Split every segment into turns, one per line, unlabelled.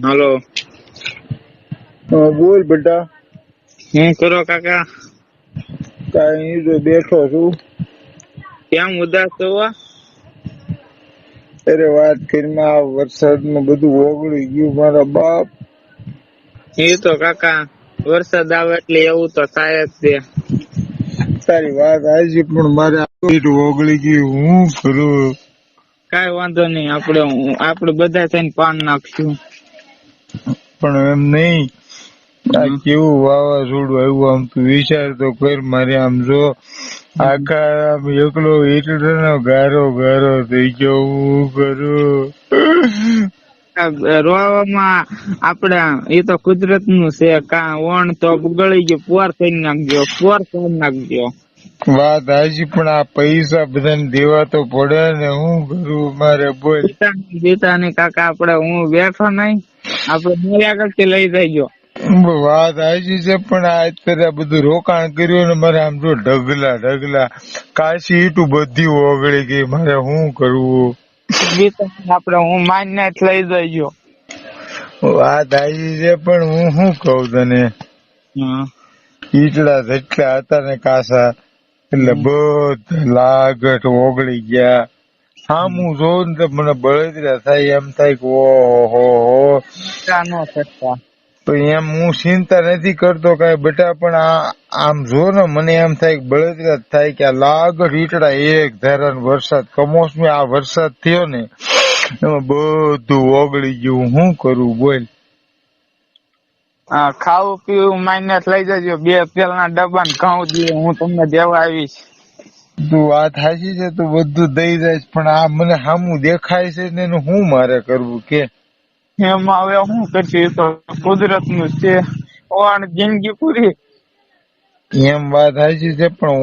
હાલો.
બોલ બેટા.
શું કરો કાકા?
કઈ તો બેઠો છું.
કેમ ઉદાસ છો?
અરે વાત કરીમાં આ વરસાદમાં બધું ઓગળી ગયું મારા બાપ.
એ તો કાકા વરસાદ આવે એટલે એવું તો થાય જ છે.
તારી વાત આવી પણ મારે ઓગળી ગયું હું કરું.
કઈ વાંધો નહીં, આપણે બધા થઈને પાન નાખશું.
પણ એમ નહી, આ કેવું વાવાઝોડું આવ્યું આમ તું વિચાર તો કર. મારે આમ જો આખા એકલો ઈટનો ગારો ગારો થઈ ગયો હું કરું.
રોવામાં આપડે એ તો કુદરત નું છે. કા ઓણ તો ગળી ગયો, પોર થઈ નાખજો, પોર થઈ નાખજો.
વાત હાજી, પણ આ પૈસા બધાને દેવા તો પડે ને. હું કરું મારે બોલ.
ગીતા ની કાકા, આપડે હું બેઠો નઈ, આપડે મેં આગળથી લઈ જઈજો.
વાત હાજી છે, પણ અત્યારે બધું રોકાણ કર્યું ને મારે આમ જો ઢગલા કાશી ઈટું બધી ઓગળી ગઈ. મારે શું કરવું?
આપડે હું માન્ય લઈ જઈજો.
વાત હાજી છે, પણ હું શું કઉ તને, ઈટડા જેટલા હતા ને કાસા, એટલે બધા લાગટ ઓગળી ગયા. હા, હું જોઉં ને મને બળતરા થાય, એમ થાય કે ઓહો. તો એમ હું ચિંતા નથી કરતો કઈ બેટા, પણ આમ જો ને મને એમ થાય કે બળતરા થાય કે આ લાગટ ઈટડા એક ધારા વરસાદ કમોસમી આ વરસાદ થયો ને એમાં બધું ઓગળી ગયું. શું કરું બોલ?
ખાવું પીવું માઇનસ લઈ જજો. 2 તેલના ડબ્બા ને ઘઉં દે, હું તમને દેવા આવીશ.
તું વાત સાચી છે, તું બધું દઈ જાય, પણ આ મને સામું દેખાય છે ને એનું શું મારે કરવું કે?
એમાં હવે શું કરશું? એ તો કુદરત નું છે. ઓણ જિંદગી પૂરી.
એમ વાત સાચી છે, પણ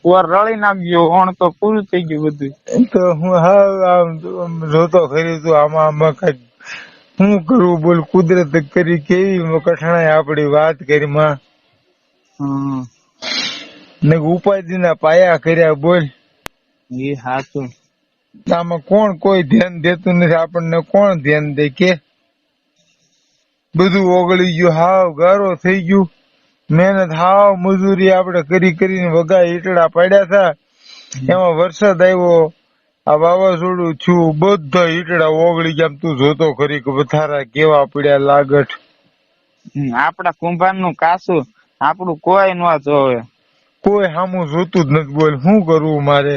પોર રળી નાખજો. ઓણ તો પૂરું થઈ ગયું બધું.
તો હું આમ જોતો ખરી તું આમાં કઈક શું કરવું બોલ? કુદરત કરી કેવી કઠણાઈ આપડી વાત કરી માં ને ઉપાધિ ના પાયા કર્યા બોલ.
એ હાચું.
આમાં કોણ કોઈ ધ્યાન દેતું નથી આપણને. કોણ ધ્યાન દે કે? બધું ઓગળી ગયું, હાવ ગારો થઈ ગયું. મહેનત હાવ મજૂરી આપડે કરીને વગા ઈટડા પડ્યા હતા. એમાં વરસાદ આવ્યો, આ વાવાઝોડું છું, બધા ઈટડા ઓગળી ગયા. તું જોતો ખરી કે પથારા કેવા પડ્યા લાગઠ.
આપડા કુંભાર નું કાસું આપડું કોઈ ન જોવે.
કોઈ સામું જોતું જ નથી બોલ. શું કરવું મારે?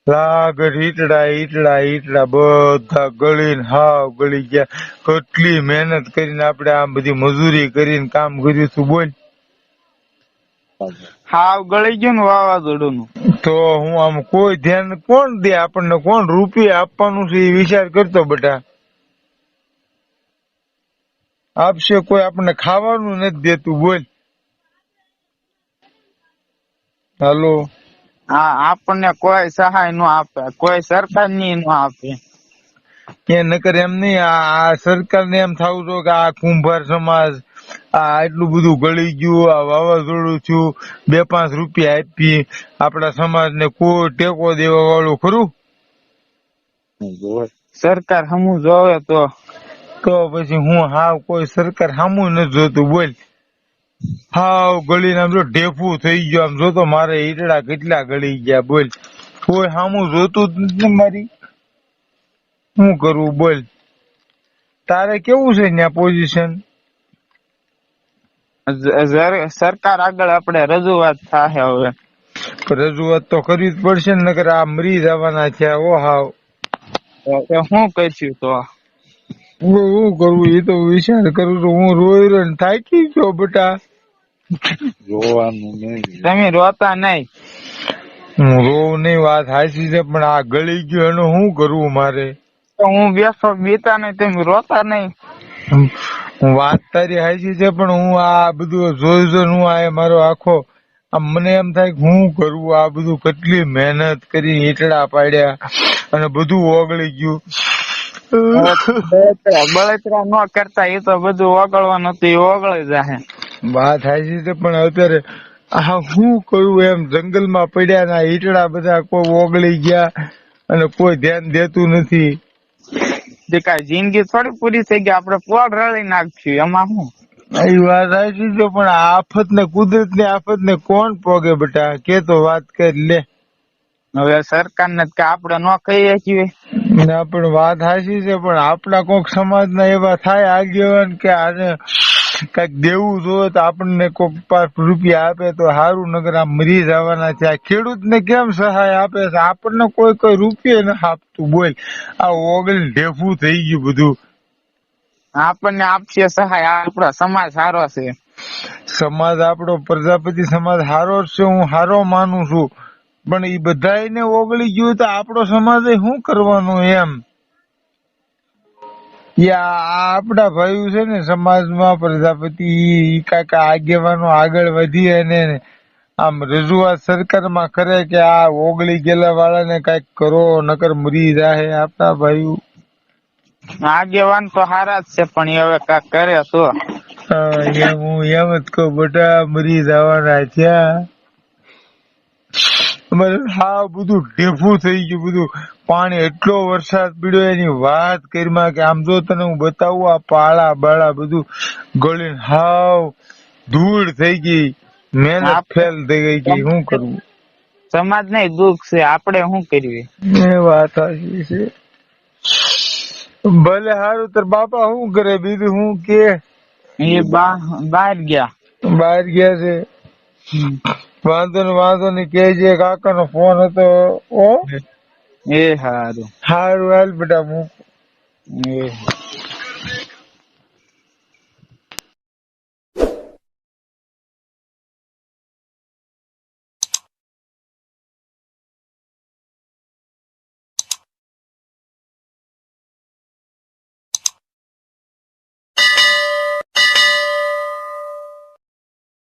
લાગઠ ઈટડા બધા ગળીને હાવ ગળી ગયા. કેટલી મહેનત કરીને આપડે આમ બધી મજૂરી કરીને કામ કર્યું તું બોલ.
હાવ ગળી ગયું ને વાવાઝોડું નું.
તો હું આમ કોઈ ધ્યાન કોણ દે આપણને? કોણ રૂપિયા આપવાનું છે એ વિચાર કરતો બેટા. આપશે કોઈ? આપણને ખાવાનું નથી દેતું બોલ. હાલો.
હા, આપણને કોઈ સહાય ન આપે, કોઈ સરકાર ની ન આપે.
કે નકર એમ નઈ, આ સરકાર ને એમ થવું જો કે આ કુંભાર સમાજ આટલું બધું ગળી ગયું, આ વાવાઝોડું થયું, 2-5 રૂપિયા આપી આપડા સમાજ ને. કોઈ ટેકો દેવા વાળું ખરું?
સરકાર હમું જોવે તો
પછી હું હાવ કોઈ સરકાર હામું નથી જોતું બોલ. હાવ ગળીને આમ જો ઢેફું થઈ ગયો. આમ જોતો મારે ઈટડા કેટલા ગળી ગયા બોલ. કોઈ હામું જોતું જ નથી મારી. શું કરવું બોલ? તારે કેવું છે ત્યાં પોઝિશન?
સરકાર આગળ આપડે રજૂઆત થાય હવે.
રજૂઆત તો કરવી જ પડશે ને, નકર આ મરી જવાના છે. ઓ હાવ
શું કરશું તો?
શું કરવું એ તો વિચાર કરું છું. હું રોઈ રોઈને થાકી ગયો બેટા.
રોવાનું નહીં, તમે રોતા નહીં.
હું રોવું નહીં, વાત સાચી છે, પણ આ ગળી ગયું એનું શું કરવું મારે?
તો હું બેસો બીતા નહીં, તમે રોતા નહીં.
વાત તારી સાચી છે, પણ હું આ બધું જોઈ હું આ મારો આખો મને એમ થાય કે હું કરવું? આ બધું કેટલી મહેનત કરી ઈટડા પાડ્યા અને બધું ઓગળી ગયું.
બળતરા ન કરતા, એ તો બધું ઓગળવાનું હતું, એ ઓગળી જાહે.
વાત સાચી છે, પણ અત્યારે આ શું કરું? એમ જંગલમાં પડ્યા ના ઈટડા બધા કોઈ ઓગળી ગયા. અને કોઈ ધ્યાન દેતું નથી.
જે કાંઈ જિંદગી થોડી પૂરી થઈ ગઈ, આપણે પોળ રળી નાખ્યું એમાં શું.
એ વાત સાચી છે, પણ આ આફત ને કુદરત ની આફત ને કોણ પોગે બેટા, કે તો વાત કરી લે.
હવે સરકારને કે આપણે ન કહીએ છીએ.
ના પણ વાત સાચી છે, પણ આપણા કોક સમાજ ના એવા થાય આગેવાન કે આને કઈક દેવું જોઈએ તો આપણને કોક 5 રૂપિયા આપે તો સારું, નગર આ મરી જવાના છે. આ ખેડૂત ને કેમ સહાય આપે છે, આપણને કોઈ રૂપિયે ન આપતું. બોલ, આ ઓગળ ઢેફું થઈ ગયું બધું.
આપણને આપશે સહાય, આપણો સમાજ સારો છે.
સમાજ આપણો પ્રજાપતિ સમાજ હારો જ છે, હું હારો માનું છું. પણ એ બધાને ઓગળી ગયું તો આપણો સમાજ શું કરવાનું એમ. આપડા ભાઈ છે ને સમાજમાં પ્રજાપતિ, ઈ કાંઈક આગેવાનો આગળ વધી અને આમ રજૂઆત સરકારમાં કરે કે આ ઓગળી ગયેલા વાળાને કઈક કરો, નકર મરી જાહે આપડા ભાઈ.
આગેવાન તો હારા જ છે, પણ એ હવે કાંઈક કરે તો.
એમ હું એમ જ કહું બેટા, મરી જવાના થયા. હા, બધું ઢેફું થઈ ગયું બધું. પાણી એટલો વરસાદ પડ્યો એની વાત કરીમાં કે આમ જો તને હું બતાવું, આ પાળા બાળા બધું ગળીને હાવ ધૂળ થઈ ગઈ. મહેનત ફેલ થઈ ગઈ કે શું કરવું.
સમાજ ને દુઃખ છે, આપણે શું કરીએ.
એ વાત સાચી છે. ભલે હારું, તાર બાપા શું કરે બીજું શું કે?
એ બહાર ગયા.
બહાર ગયા છે. વાંધો નઈ કેજે, કાકા નો ફોન હતો. ઓ
એ હારું.
હારું, હાલ બેટા હું.
એ